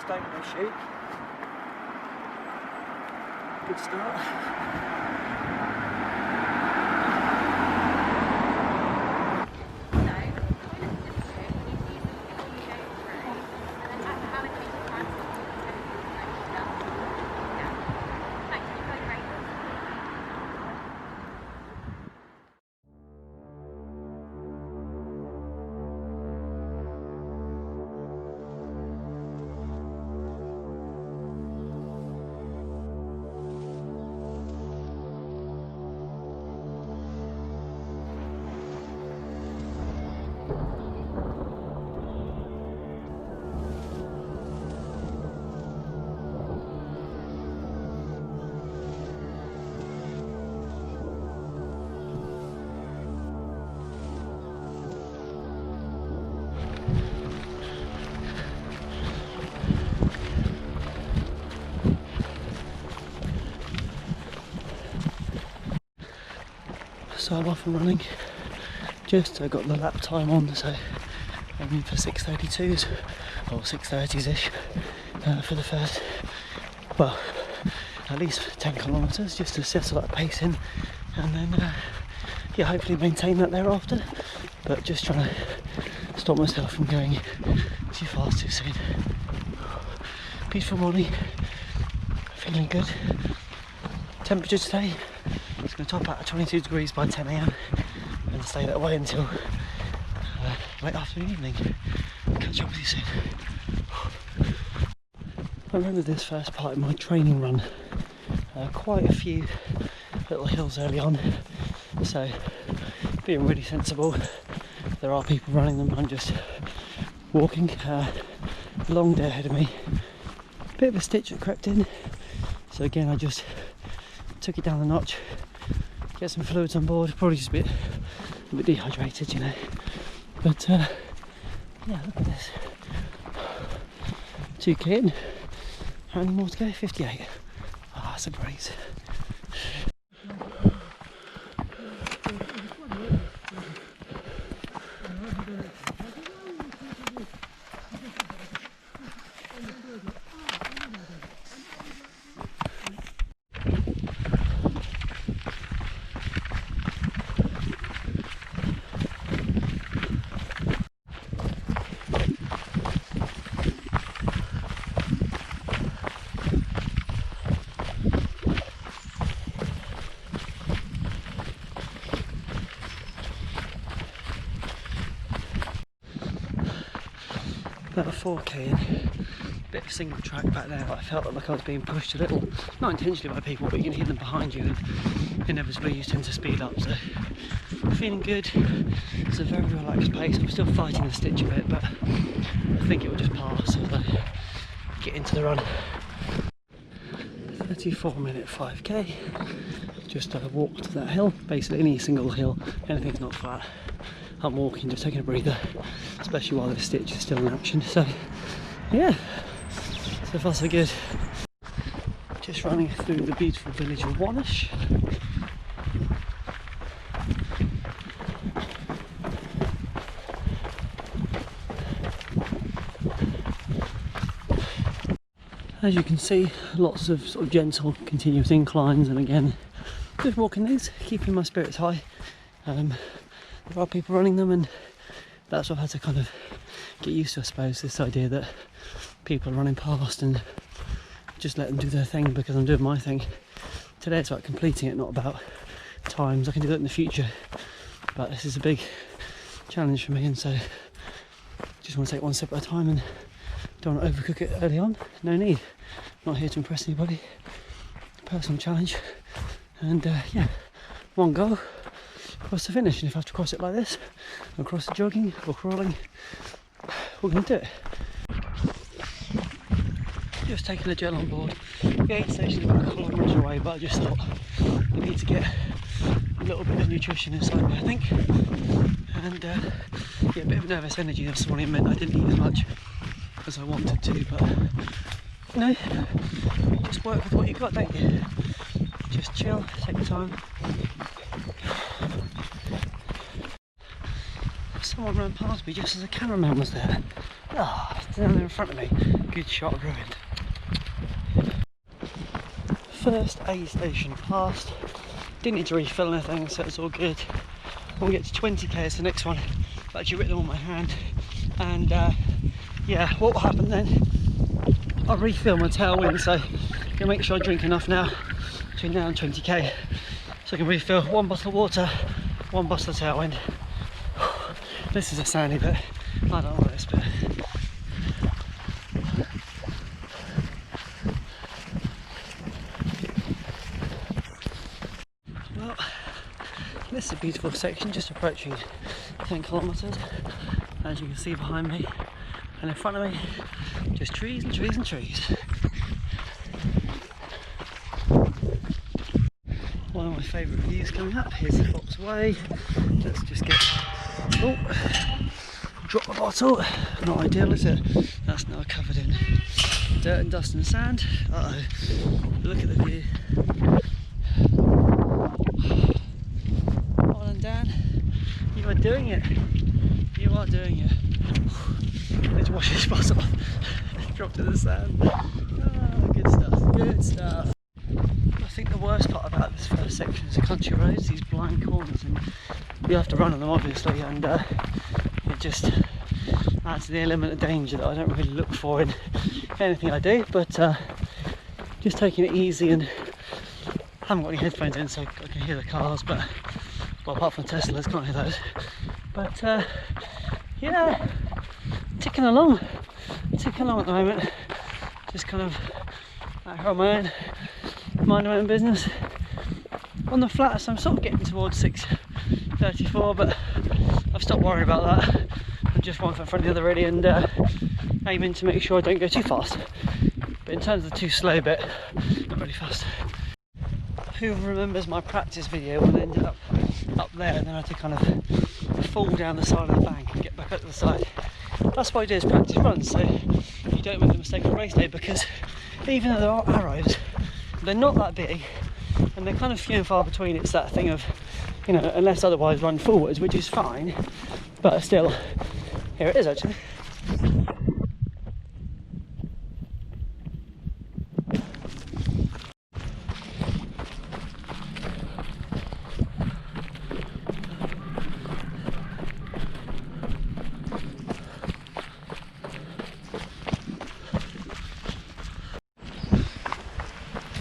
Stone no shoot. Good start. So I'm off and running. Just got the lap time on, so aiming for 6:32s or 6:30s ish for the first, well, at least 10 kilometres, just to settle that pace in, and then yeah, hopefully maintain that thereafter. But just trying to stop myself from going too fast too soon. Peaceful morning, feeling good. Temperature today is going to top out at 22 degrees by 10 AM and stay that way until late afternoon, evening. Catch up with you soon. I remember this first part of my training run, quite a few little hills early on, so being really sensible. There are people running them, I'm just walking. Long day ahead of me, bit of a stitch that crept in, so again I just took it down a notch, get some fluids on board, probably just a bit dehydrated, you know, but yeah, look at this, 2k in, how many more to go? 58. Ah, that's a breeze. About a 4k in, bit of single track back there, but I felt like I was being pushed a little, not intentionally by people, but you can hear them behind you and inevitably you tend to speed up, so feeling good. It's a very relaxed pace. I'm still fighting the stitch a bit, but I think it will just pass as I get into the run. 34-minute 5k, just walked that hill, basically any single hill, anything's not flat. I'm walking, just taking a breather, especially while the stitch is still in action. So yeah, so far so good. Just running through the beautiful village of Wannish. As you can see, lots of sort of gentle continuous inclines, and again just walking these, keeping my spirits high. There are people running them, and that's what I've had to kind of get used to, I suppose, this idea that people are running past and just let them do their thing because I'm doing my thing. Today it's about completing it, not about times. I can do that in the future, but this is a big challenge for me, and so just want to take one step at a time and don't want to overcook it early on. No need. I'm not here to impress anybody. Personal challenge, and yeah, one go across the finish, and if I have to cross it like this, or cross the jogging or crawling, we're going to do it. Just taking the gel on board. The aid station's about a kilometre away, but I just thought I need to get a little bit of nutrition inside me, I think. And yeah, a bit of nervous energy this morning meant I didn't eat as much as I wanted to, but you know, you just work with what you got, don't you? Just chill, take your time. Someone ran past me just as the cameraman was there. Ah, oh, down there in front of me. Good shot ruined. First aid station passed. Didn't need to refill anything, so it's all good. When we get to 20k, it's the next one. I've actually written them on my hand. And yeah, what will happen then? I'll refill my tailwind, so I'm gonna make sure I drink enough now between now and 20k, so I can refill one bottle of water, one bottle of tailwind. This is a sandy bit. I don't like this bit. Well, this is a beautiful section, just approaching 10 kilometres, as you can see behind me, and in front of me, just trees and trees and trees. One of my favourite views coming up. Here's the Fox Way. Let's just get, oh, drop the bottle. Not ideal, is it? That's now covered in dirt and dust and sand. Uh oh, look at the view. Well done, Dan. You are doing it. You are doing it. Let's wash this bottle off. Dropped in the sand. Oh, good stuff, good stuff. I think the worst part about this first section is the country roads, these blind corners, and you have to run on them obviously, and it just adds to the element of danger that I don't really look for in anything I do, but just taking it easy, and I haven't got any headphones in so I can hear the cars, but well, apart from Teslas, can't hear those, but yeah, ticking along at the moment, just kind of out here on my own, minding my own business. On the flats I'm sort of getting towards 6:34, but I've stopped worrying about that. I'm just one foot in front of the other really, and aiming to make sure I don't go too fast. But in terms of the too slow bit, not really fast. Who remembers my practice video when I ended up there and then I had to kind of fall down the side of the bank and get back up to the side? That's what I do as practice runs, so you don't make the mistake on race day, because even though there are arrows, they're not that big and they're kind of few and far between. It's that thing of, you know, unless otherwise run forwards, which is fine, but still, here it is actually.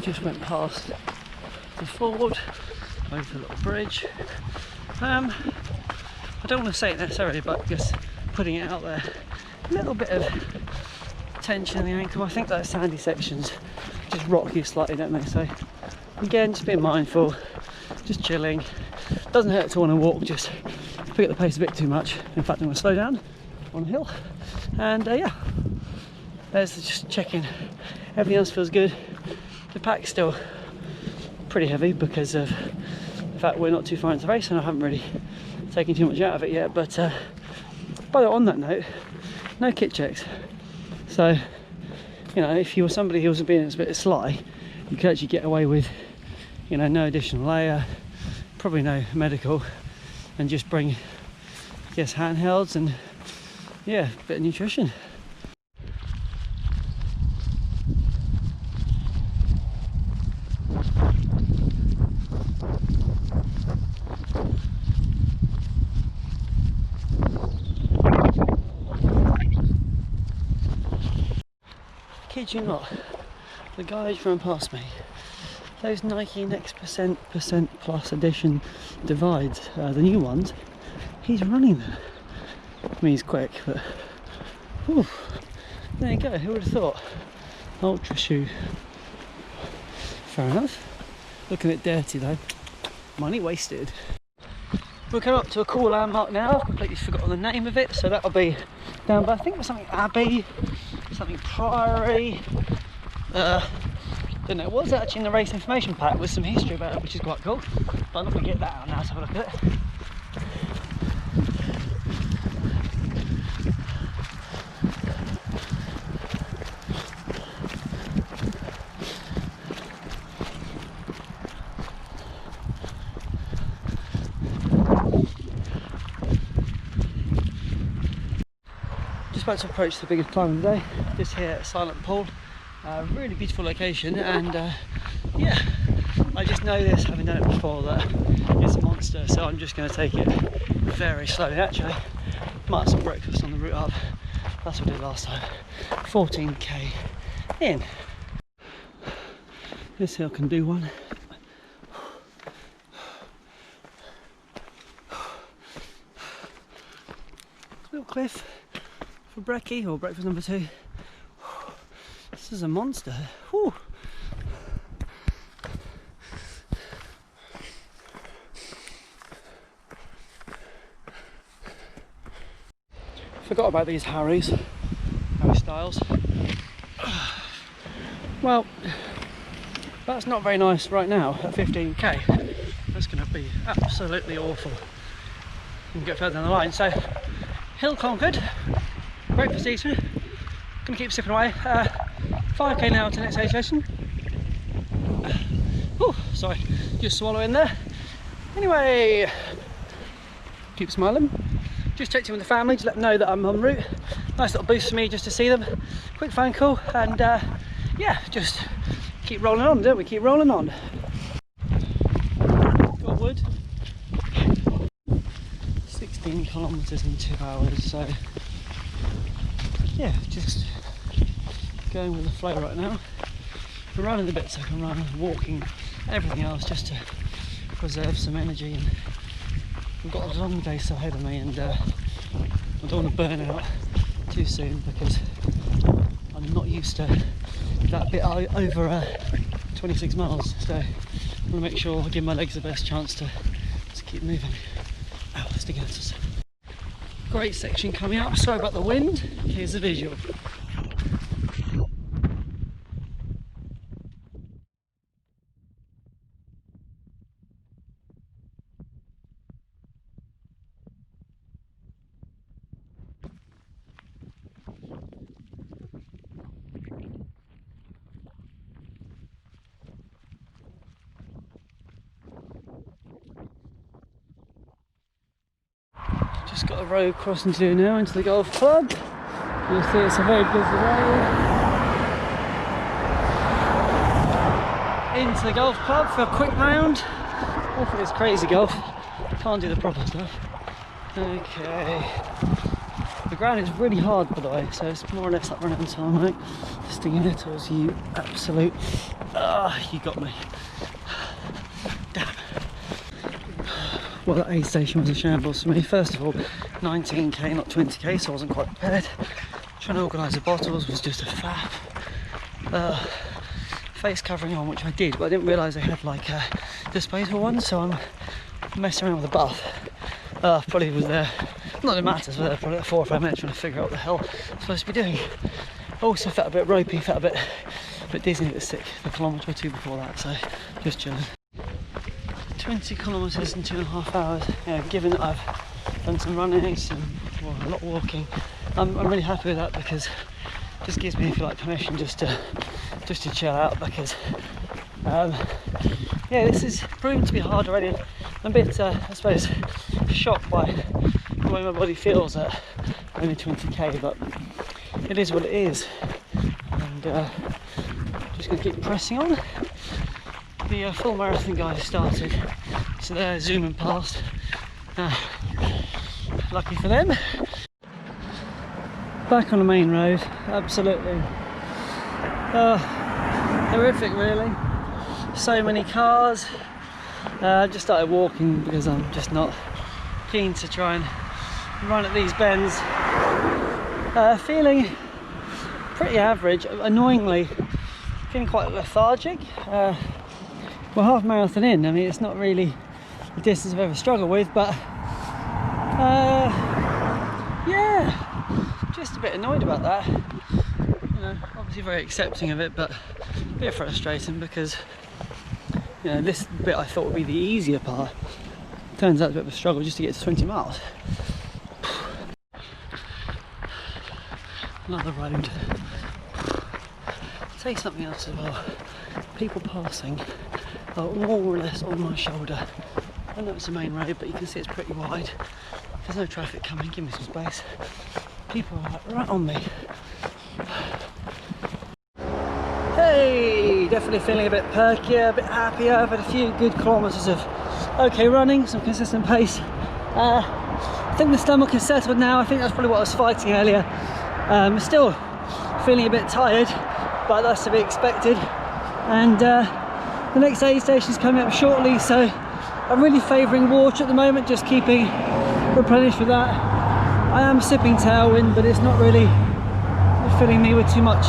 Just went past the ford, over the little bridge. I don't want to say it necessarily, but just putting it out there. A little bit of tension in the ankle. I think that sandy sections just rock you slightly, don't they? So again, just being mindful, just chilling. Doesn't hurt to want to walk, just pick up the pace a bit too much. In fact, I'm going to slow down on the hill. And yeah, there's just checking. Everything else feels good. The pack's still pretty heavy because of the fact we're not too far into the race and I haven't really taken too much out of it yet, but by the way, on that note, no kit checks. So, you know, if you were somebody who was being a bit sly, you could actually get away with, you know, no additional layer, probably no medical, and just bring, I guess, handhelds and yeah, a bit of nutrition. Kid you not, the guys ran past me. Those Nike Next percent Plus Edition divides, the new ones, he's running them. I mean, he's quick, but whew, there you go. Who would have thought? Ultra shoe. Fair enough. Looking a bit dirty though. money wasted. We're coming up to a cool landmark now. I've completely forgotten the name of it, so that'll be down by, I think it was something Abbey, something Priory. Don't know, it was actually in the race information pack with some history about it, which is quite cool. But I'm not going to get that out now, so have a look at it. Just about to approach the biggest climb of the day, just here at Silent Pool. Really beautiful location, and yeah, I just know this, having done it before, that it's a monster, so I'm just going to take it very slowly. Actually, might have some breakfast on the route up. That's what I did last time. 14k in. This hill can do one. Little cliff for brekkie, or breakfast number 2. This is a monster. Whew. Forgot about these Harry styles. Well, that's not very nice right now at 15k. That's going to be absolutely awful. We can get further down the line. So, hill conquered. Great for season. Going to keep sipping away. 5k now to the next aid station. Oh, sorry, just swallow in there. Anyway, keep smiling. Just checked in with the family to let them know that I'm en route. Nice little boost for me just to see them. Quick phone call, and yeah, just keep rolling on, don't we? Keep rolling on. Got wood. 16 kilometres in 2 hours, so yeah, just going with the flow right now. I'm running a bit so I can run, walking, everything else, just to preserve some energy. And we've got a long day still ahead of me, and I don't want to burn out too soon because I'm not used to that bit over 26 miles. So I want to make sure I give my legs the best chance to keep moving. Ow, sticking out. Great section coming up. Sorry about the wind. Here's the visual. Just got a road crossing to do now into the golf club. You'll see it's a very busy road. Into the golf club for a quick round. Off of this crazy golf. Can't do the proper stuff. Okay. The ground is really hard, by the way, so it's more or less like running on tarmac. Stinging it towards you, absolute. You got me. Damn. Well, that aid station was a shambles for me. First of all, 19k, not 20k, so I wasn't quite prepared. Trying to organise the bottles was just a faff. Face covering on, which I did, but I didn't realise they had like disposable ones, so I'm messing around with the buff. Probably was there, not that it matters, but probably like 4 or 5 minutes trying to figure out what the hell I'm supposed to be doing. Also felt a bit ropey, felt a bit dizzy, a bit sick the kilometre or 2 before that, so just chilling. 20 kilometres in 2.5 hours. Yeah, given that I've done some running, a lot of walking, I'm really happy with that, because it just gives me, if you like, permission just to chill out, because yeah, this is proving to be hard already. I'm a bit, I suppose, shocked by the way my body feels at only 20k, but it is what it is, and just going to keep pressing on. The full marathon guys started, so they're zooming past. Lucky for them. Back on the main road, absolutely horrific really. So many cars. I just started walking because I'm just not keen to try and run at these bends. Feeling pretty average, annoyingly feeling quite lethargic. Well, half marathon in, I mean, it's not really the distance I've ever struggled with, but yeah, just a bit annoyed about that. You know, obviously very accepting of it, but a bit frustrating because, you know, this bit I thought would be the easier part. Turns out it's a bit of a struggle just to get to 20 miles. Another road. Say something else as well. People passing are more or less on my shoulder. I know it's a main road, but you can see it's pretty wide. There's no traffic coming, give me some space. People are like right on me. Hey, definitely feeling a bit perkier, a bit happier. I've had a few good kilometres of okay running, some consistent pace. I think the stomach is settled now. I think that's probably what I was fighting earlier. Still feeling a bit tired, but that's to be expected. And the next aid station is coming up shortly, so I'm really favouring water at the moment, just keeping replenished with that. I am sipping Tailwind, but it's not really filling me with too much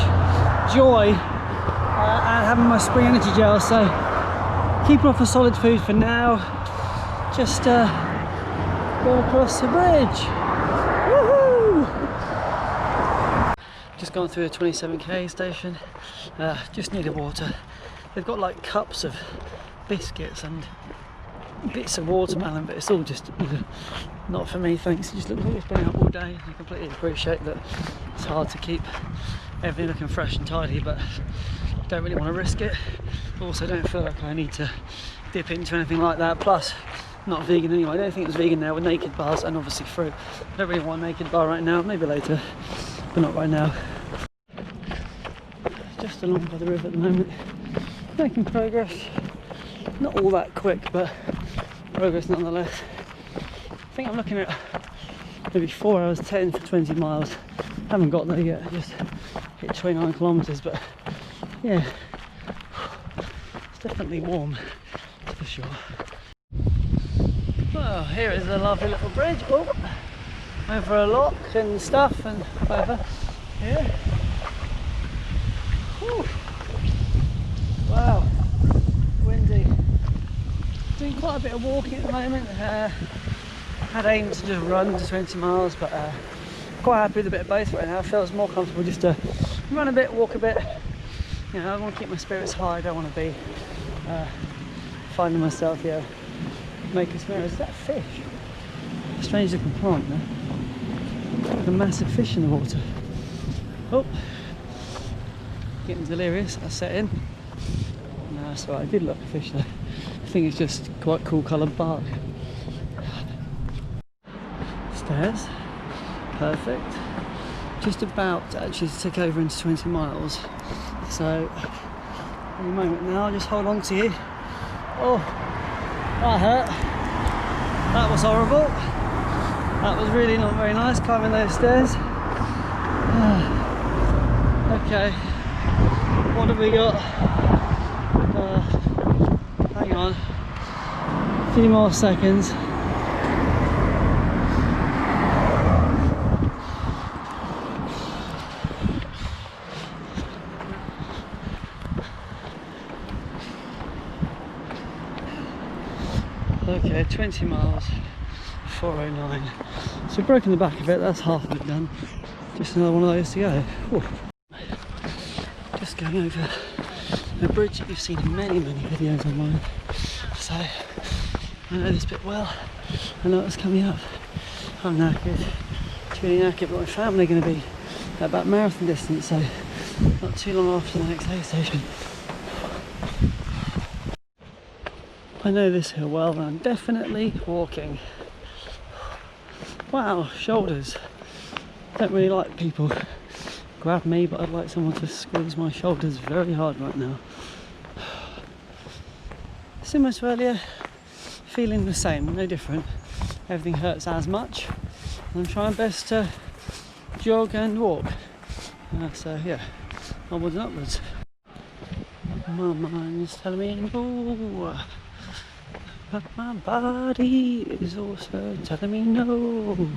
joy, and having my spring energy gel, so keep off of solid food for now. Just go across the bridge. Woohoo! Just gone through a 27k station, just needed water. They've got like cups of biscuits and bits of watermelon, but it's all just not for me, thanks. It just looks like it's been out all day. I completely appreciate that it's hard to keep everything looking fresh and tidy, but don't really want to risk it. Also don't feel like I need to dip into anything like that. Plus, not vegan anyway. I don't think it was vegan now with naked bars and obviously fruit. I don't really want a naked bar right now, maybe later, but not right now. Just along by the river at the moment, making progress. Not all that quick, but progress nonetheless. I think I'm looking at maybe 4 hours 10 for 20 miles. Haven't got there yet, I just hit 29 kilometres, but yeah, it's definitely warm, that's for sure. Well, here is a lovely little bridge, over a lock and stuff and whatever. Yeah. Whew. Wow, windy. Doing quite a bit of walking at the moment. Had aimed to just run to 20 miles, but quite happy with a bit of both right now. It feels more comfortable just to run a bit, walk a bit. You know, I want to keep my spirits high. I don't want to be finding myself here making smear. Is that a fish? A strange looking plant there. Like a massive fish in the water. Oh, getting delirious. I set in. No, that's right. I did look a fish though. I think it's just quite cool coloured bark. Stairs, perfect. Just about to actually tick over into 20 miles. So, in a moment now, I'll just hold on to you. Oh, that hurt. That was horrible. That was really not very nice climbing those stairs. Okay, what have we got? Hang on, a few more seconds. Okay, 20 miles, 4:09. So we've broken the back of it, that's half of it done. Just another one of those to go. Whew. Just going over a bridge that you've seen in many videos online. So I know this bit well. I know what's coming up. I'm knackered, truly knackered, but my family are going to be at about marathon distance, so not too long after the next aid station. I know this hill well and I'm definitely walking. Wow, shoulders. Don't really like people grab me, but I'd like someone to squeeze my shoulders very hard right now. Similar to earlier, feeling the same, no different. Everything hurts as much. I'm trying best to jog and walk. So yeah, onwards and upwards. My mind's telling me no, but my body is also telling me no.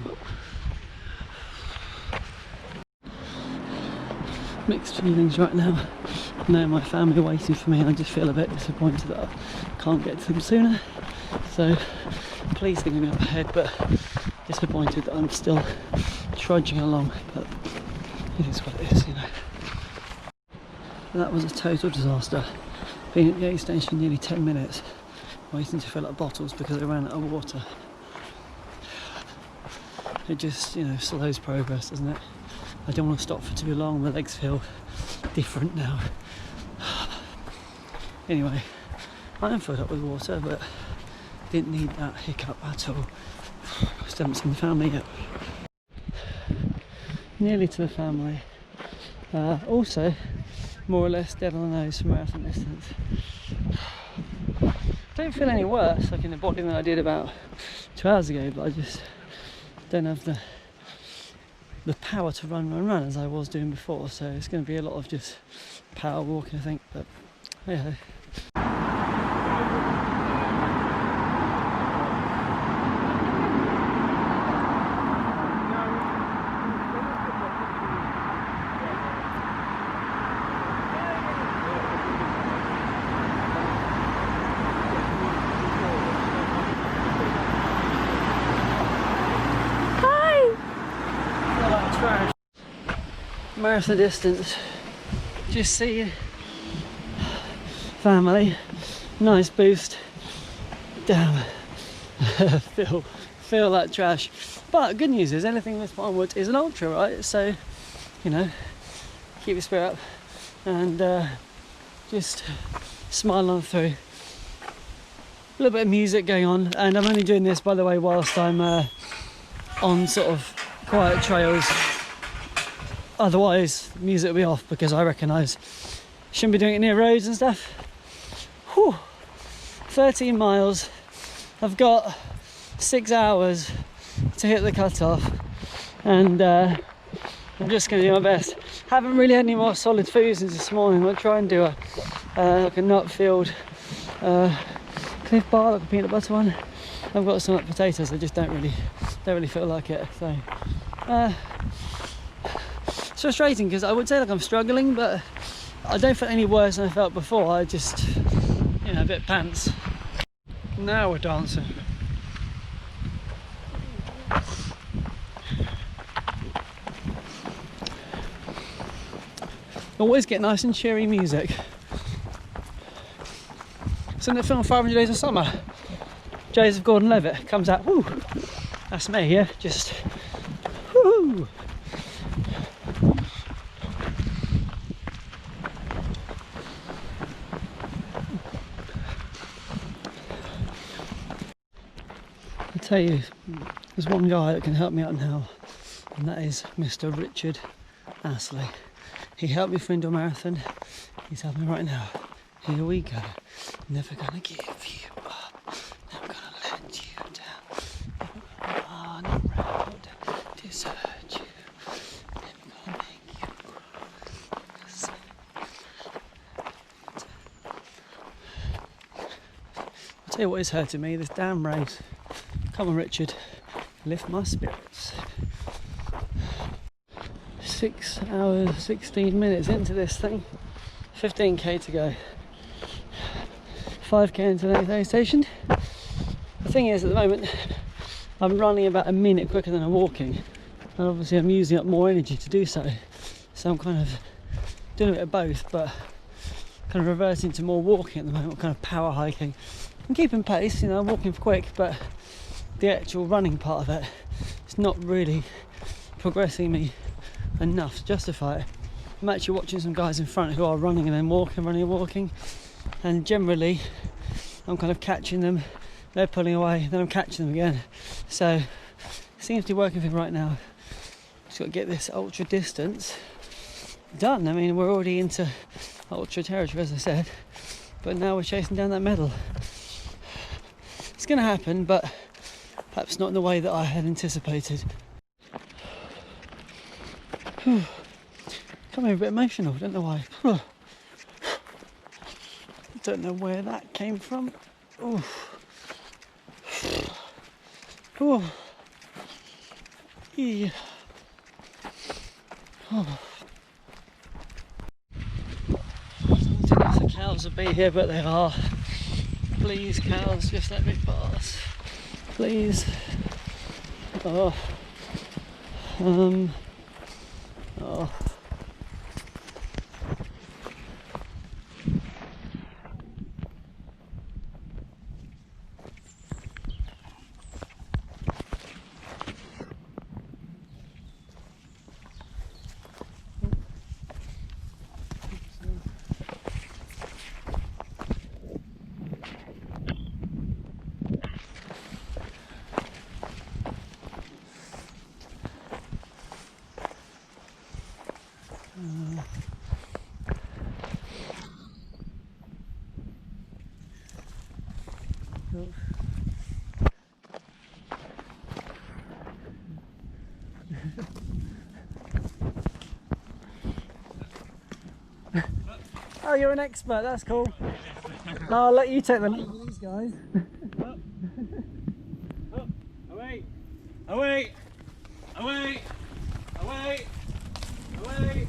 Mixed feelings right now. I know my family are waiting for me and I just feel a bit disappointed that I can't get to them sooner. So pleased thinking up ahead, but disappointed that I'm still trudging along, but it is what it is, you know. That was a total disaster. Being at the aid station nearly 10 minutes, waiting to fill up bottles because I ran out of water. It just, you know, slows progress, doesn't it? I don't want to stop for too long, my legs feel different now. Anyway, I am filled up with water, but didn't need that hiccup at all. I still haven't seen the family yet. Nearly to the family. Also, more or less dead on the nose for marathon distance. Don't feel any worse, like in the body, than I did about 2 hours ago, but I just don't have the power to run as I was doing before, so it's going to be a lot of just power walking, I think, but yeah. Marathon distance, just seeing family, nice boost. Damn, feel like trash. But good news is anything this onwards is an ultra, right? So, you know, keep your spirit up and just smile on through. A little bit of music going on, and I'm only doing this, by the way, whilst I'm on sort of quiet trails. Otherwise, music will be off because I recognise shouldn't be doing it near roads and stuff. Whew. 13 miles. I've got 6 hours to hit the cut-off, and I'm just going to do my best. Haven't really had any more solid foods since this morning. I'll try and do like a nut-filled Cliff Bar, like a peanut butter one. I've got some like potatoes. I just don't really feel like it. So. It's frustrating because I would say like I'm struggling, but I don't feel any worse than I felt before. I just, you know, a bit pants. Now we're dancing. Always get nice and cheery music. It's in the film 500 Days of Summer. Joseph Gordon-Levitt comes out. Woo! That's me, yeah. Just woo! I tell you, there's one guy that can help me out now, and that is Mr. Richard Astley. He helped me for indoor marathon. He's helping me right now. Here we go. Never gonna give you up. Never gonna let you down. Never gonna run around and desert you. Never gonna make you cry. I'll tell you what is hurting me, this damn race. Come on, Richard, lift my spirits. 6 hours, 16 minutes into this thing. 15k to go. 5k into the next aid station. The thing is, at the moment, I'm running about a minute quicker than I'm walking. And obviously I'm using up more energy to do so. So I'm kind of doing a bit of both, but kind of reverting to more walking at the moment, kind of power hiking. I'm keeping pace, you know, I'm walking quick, but the actual running part of it is not really progressing me enough to justify it. I'm actually watching some guys in front who are running and then walking, running and walking, and generally I'm kind of catching them, they're pulling away, then I'm catching them again. So it seems to be working for me right now. Just got to get this ultra distance done. I mean, we're already into ultra territory, as I said, but now we're chasing down that medal. It's going to happen, but perhaps not in the way that I had anticipated. Becoming a bit emotional, don't know why. Don't know where that came from. Oh. Oh. Yeah. Oh. I don't know if the cows will be here, but they are. Please, cows, just let me pass. Please. Oh. Oh. Oh, you're an expert, that's cool. No, I'll let you take the lead with these guys. Away! Away! Away! Away! Away!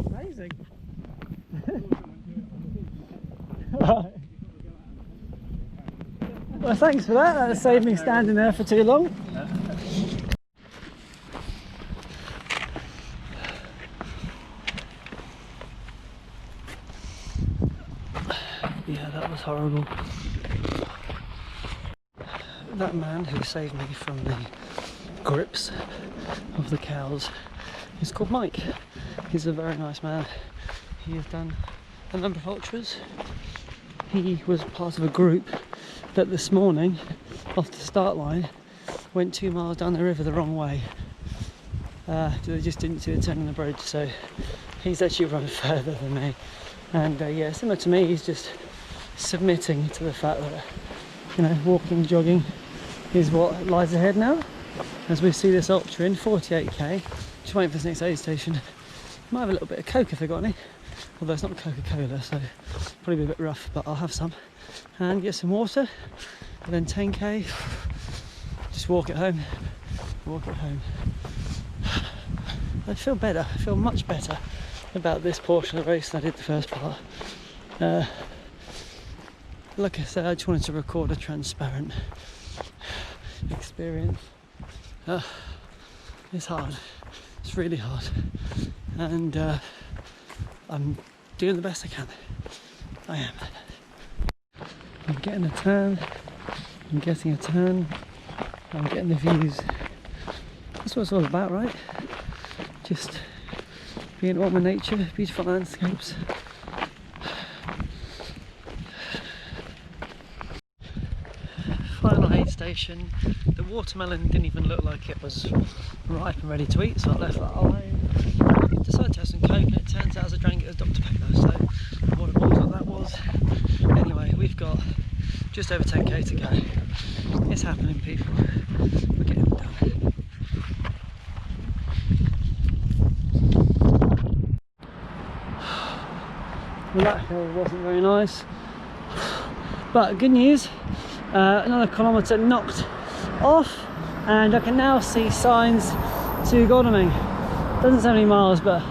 Amazing. Well, thanks for that. That saved me standing there for too long. Yeah, that was horrible. That man who saved me from the grips of the cows is called Mike. He's a very nice man. He has done a number of ultras. He was part of a group that this morning, off the start line, went 2 miles down the river the wrong way. They just didn't see the turn in the bridge, so he's actually run further than me. And yeah, similar to me, he's just submitting to the fact that, you know, walking, jogging is what lies ahead now. As we see this ultra in 48k, just waiting for this next aid station. Might have a little bit of Coke if they've got any, although it's not Coca-Cola, so probably be a bit rough, but I'll have some. And get some water, and then 10k, just walk it home, walk it home. I feel better, I feel much better about this portion of the race than I did the first part. Like I said, I just wanted to record a transparent experience. It's hard, it's really hard, and I'm doing the best I can. I am. I'm getting a turn, I'm getting a turn, I'm getting the views. That's what it's all about, right? Just being all my nature, beautiful landscapes. Final aid station. The watermelon didn't even look like it was ripe and ready to eat, so I left that alone. I decided to have some Coke, and it turns out as I drank it was Dr. Pepper, so what a bottle that was. Anyway, we've got just over 10k to go. It's happening, people. We're getting it done. Well, that hill wasn't very nice, but good news, another kilometre knocked off, and I can now see signs to Godalming. Doesn't say how many miles, but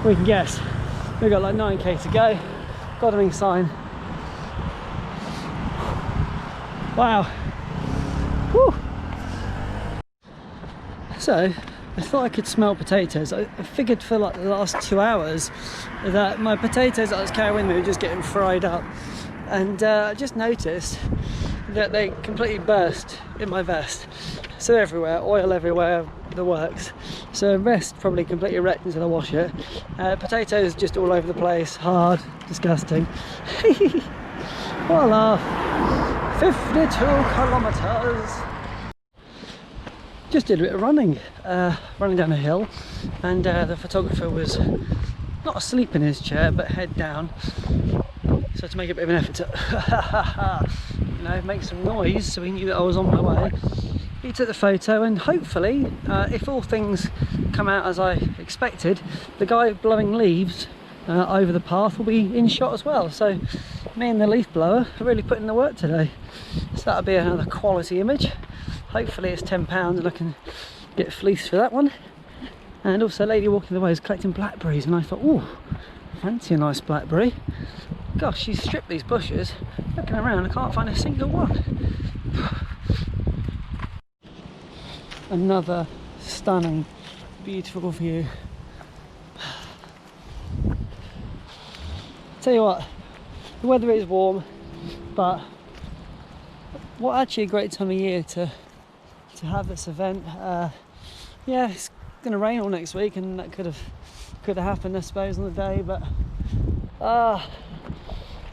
we can guess. We've got like 9k to go. Godalming sign. Wow. Whew. So I thought I could smell potatoes. I figured for like the last 2 hours that my potatoes that I was carrying with me were just getting fried up, and I just noticed that they completely burst in my vest. So everywhere, oil everywhere, the works. So vest probably completely wrecked until I wash it. Potatoes just all over the place, hard, disgusting. What a laugh. 52 kilometres. Just did a bit of running down a hill, and the photographer was not asleep in his chair but head down, so to make a bit of an effort to you know, make some noise so he knew that I was on my way. He took the photo, and hopefully if all things come out as I expected, the guy blowing leaves over the path will be in shot as well. So me and the leaf blower are really putting in the work today, so that'll be another quality image. Hopefully it's £10 and I can get fleeced for that one. And also a lady walking the way is collecting blackberries, and I thought, oh, fancy a nice blackberry. Gosh, she's stripped these bushes. Looking around, I can't find a single one. Another stunning, beautiful view. Tell you what, the weather is warm, but what actually a great time of year to have this event. Yeah, it's going to rain all next week, and that could have happened, I suppose, on the day. But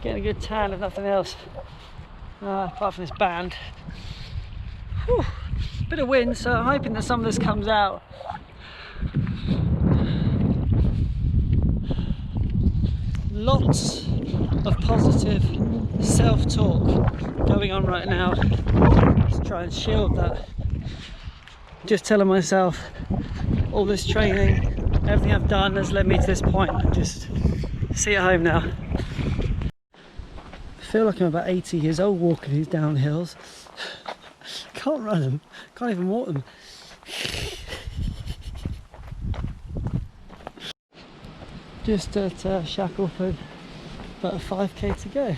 getting a good tan if nothing else. Apart from this band. Whew. Bit of wind, so I'm hoping that some of this comes out. Lots of positive self-talk going on right now. Just try and shield that. Just telling myself all this training, everything I've done has led me to this point. Just see at home now. I feel like I'm about 80 years old walking these downhills. Can't run them, can't even walk them. Just at Shackleford, about a 5k to go.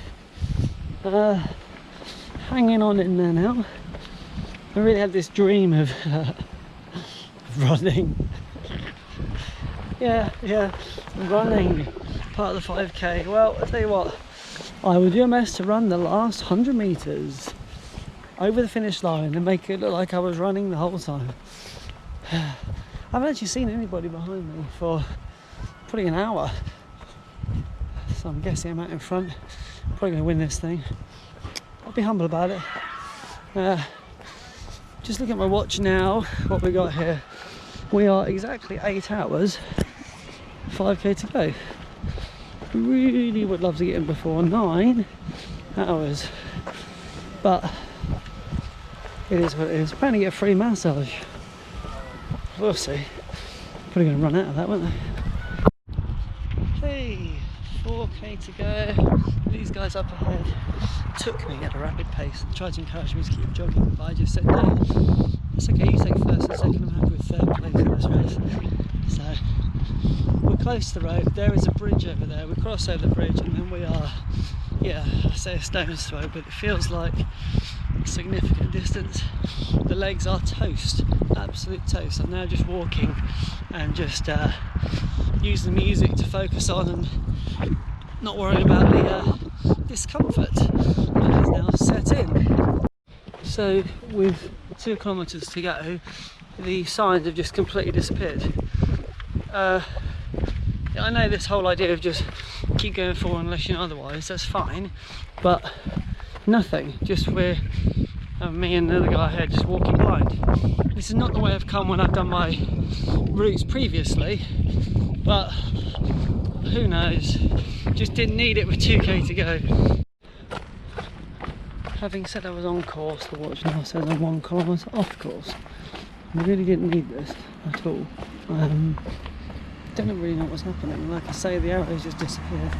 Hanging on in there now. I really had this dream of running. Yeah, running part of the 5k. Well, I'll tell you what, I would do my best to run the last 100 metres over the finish line and make it look like I was running the whole time. I haven't actually seen anybody behind me for probably an hour, so I'm guessing I'm out in front. Probably going to win this thing. I'll be humble about it. Just looking at my watch now, what we got here. We are exactly 8 hours, 5k to go. We really would love to get in before 9 hours, but it is what it is. Apparently get a free massage. We'll see. Probably going to run out of that, won't they? Hey, 4k to go. These guys up ahead took me at a rapid pace and tried to encourage me to keep jogging, but I just said no. It's okay, you take first and second. I'm happy with third place in this race. So we're close to the road. There is a bridge over there. We cross over the bridge and then we are, yeah, I say a stone's throw, but it feels like a significant distance. The legs are toast, absolute toast. I'm now just walking and just using the music to focus on and not worrying about the discomfort that has now set in. So with 2 kilometres to go, the signs have just completely disappeared. I know this whole idea of just keep going forward unless you know otherwise, that's fine, but nothing, just me and the other guy ahead just walking blind. This is not the way I've come when I've done my routes previously, but who knows, just didn't need it with 2k to go. Having said I was on course, the watch now says I'm 1 kilometre off course. I really didn't need this at all. Don't really know what's happening. Like I say, the arrows just disappeared.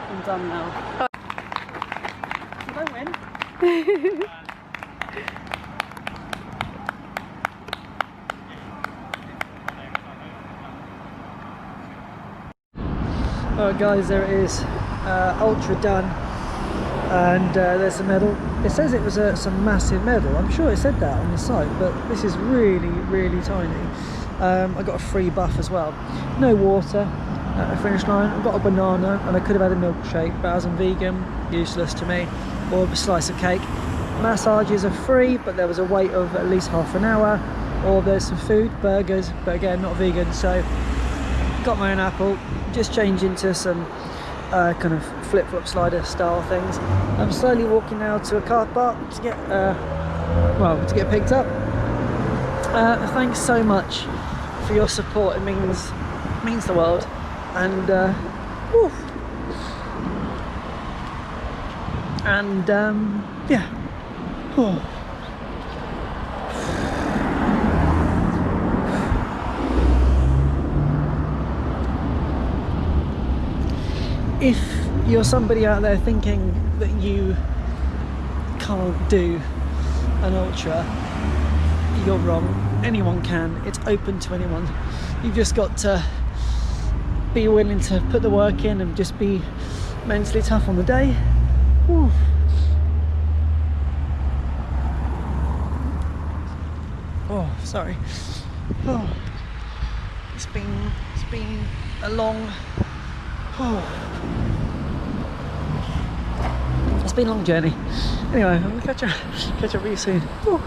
I'm done now. Did I win? Alright guys, there it is, ultra done, and there's a medal. It says it was some massive medal. I'm sure it said that on the site, but this is really tiny. I got a free buff as well. No water at the finish line. I got a banana and I could have had a milkshake, but as I'm vegan, useless to me, or a slice of cake. Massages are free, but there was a wait of at least half an hour, or there's some food, burgers, but again not vegan, so got my own apple. Just changed into some kind of flip-flop slider style things. I'm slowly walking now to a car park to get to get picked up. Thanks so much for your support. It means the world, and yeah. if you're somebody out there thinking that you can't do an ultra, you're wrong. Anyone can. It's open to anyone. You've just got to be willing to put the work in and just be mentally tough on the day. Whew. Oh, sorry. Oh, it's been a long. Oh, it's been a long journey. Anyway, I'll catch up with you soon. Whew.